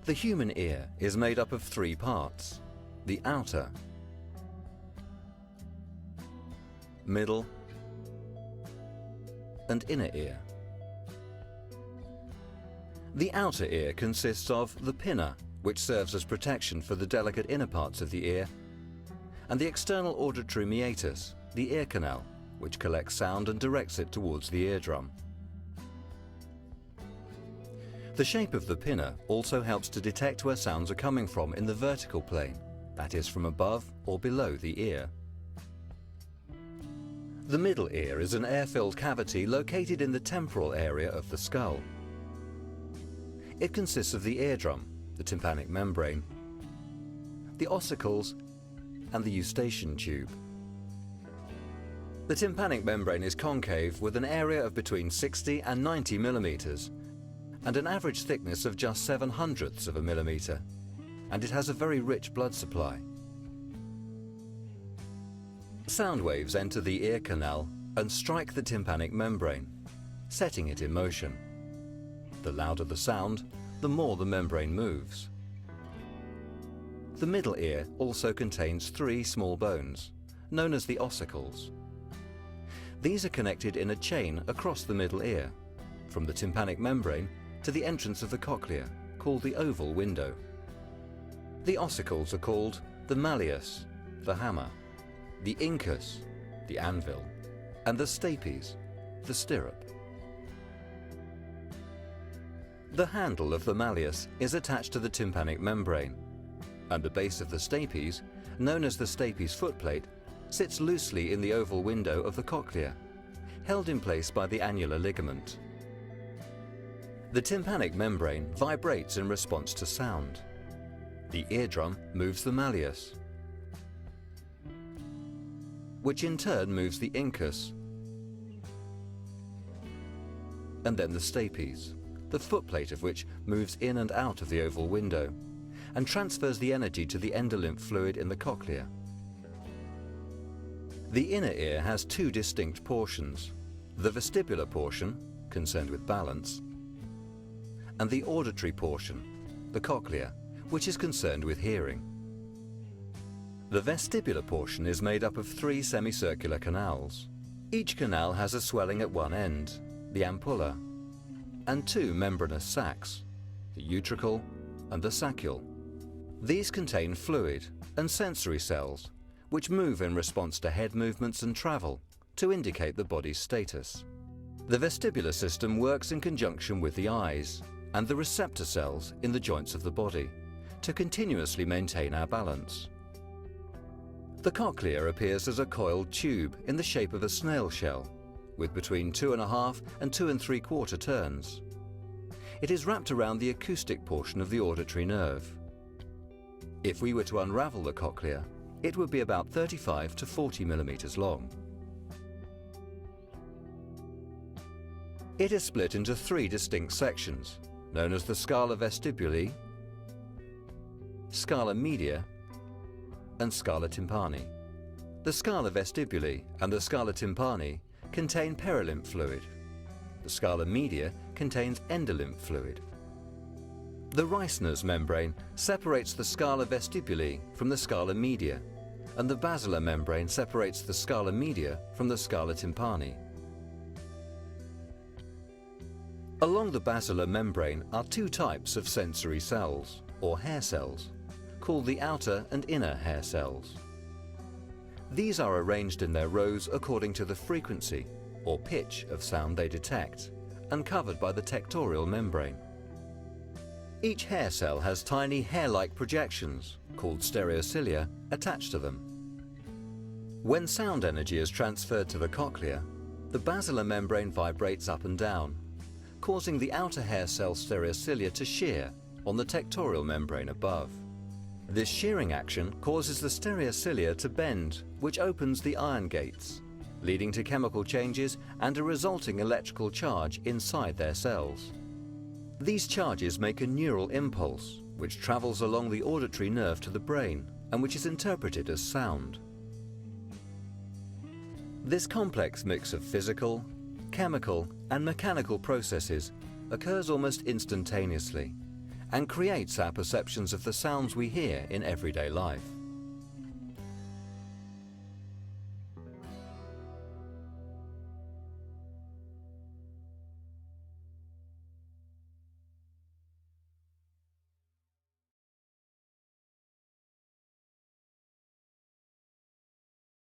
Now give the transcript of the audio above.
The human ear is made up of three parts: the outer, middle, and inner ear. The outer ear consists of the pinna, which serves as protection for the delicate inner parts of the ear, and the external auditory meatus, the ear canal, which collects sound and directs it towards the eardrum. The shape of the pinna also helps to detect where sounds are coming from in the vertical plane, that is, from above or below the ear. The middle ear is an air-filled cavity located in the temporal area of the skull. It consists of the eardrum, the tympanic membrane, the ossicles, and the eustachian tube. The tympanic membrane is concave with an area of between 60 and 90 millimeters and an average thickness of just 7/100ths of a millimeter, and it has a very rich blood supply. Sound waves enter the ear canal and strike the tympanic membrane, setting it in motion. The louder the sound, the more the membrane moves. The middle ear also contains three small bones, known as the ossicles. These are connected in a chain across the middle ear, from the tympanic membrane to the entrance of the cochlea, called the oval window. The ossicles are called the malleus, the hammer, the incus, the anvil, and the stapes, the stirrup. The handle of the malleus is attached to the tympanic membrane, and the base of the stapes, known as the stapes footplate, sits loosely in the oval window of the cochlea, held in place by the annular ligament. The tympanic membrane vibrates in response to sound. The eardrum moves the malleus, which in turn moves the incus, and then the stapes, the footplate of which moves in and out of the oval window and transfers the energy to the endolymph fluid in the cochlea. The inner ear has two distinct portions: the vestibular portion, concerned with balance, and the auditory portion, the cochlea, which is concerned with hearing. The vestibular portion is made up of three semicircular canals. Each canal has a swelling at one end, the ampulla, and two membranous sacs, the utricle and the saccule. These contain fluid and sensory cells, which move in response to head movements and travel to indicate the body's status. The vestibular system works in conjunction with the eyes and the receptor cells in the joints of the body to continuously maintain our balance. The cochlea appears as a coiled tube in the shape of a snail shell, with between 2½ and 2 3/4 turns. It is wrapped around the acoustic portion of the auditory nerve. If we were to unravel the cochlea, it would be about 35 to 40 millimeters long. It is split into three distinct sections, known as the scala vestibuli, scala media, and scala tympani. The scala vestibuli and the scala tympani contain perilymph fluid. The scala media contains endolymph fluid. The Reissner's membrane separates the scala vestibuli from the scala media, and the basilar membrane separates the scala media from the scala tympani. Along the basilar membrane are two types of sensory cells, or hair cells, called the outer and inner hair cells. These are arranged in their rows according to the frequency, or pitch, of sound they detect, and covered by the tectorial membrane. Each hair cell has tiny hair-like projections, called stereocilia, attached to them. When sound energy is transferred to the cochlea, the basilar membrane vibrates up and down, causing the outer hair cell stereocilia to shear on the tectorial membrane above. This shearing action causes the stereocilia to bend, which opens the ion gates, leading to chemical changes and a resulting electrical charge inside their cells. These charges make a neural impulse, which travels along the auditory nerve to the brain and which is interpreted as sound. This complex mix of physical, chemical, and mechanical processes occurs almost instantaneously and creates our perceptions of the sounds we hear in everyday life.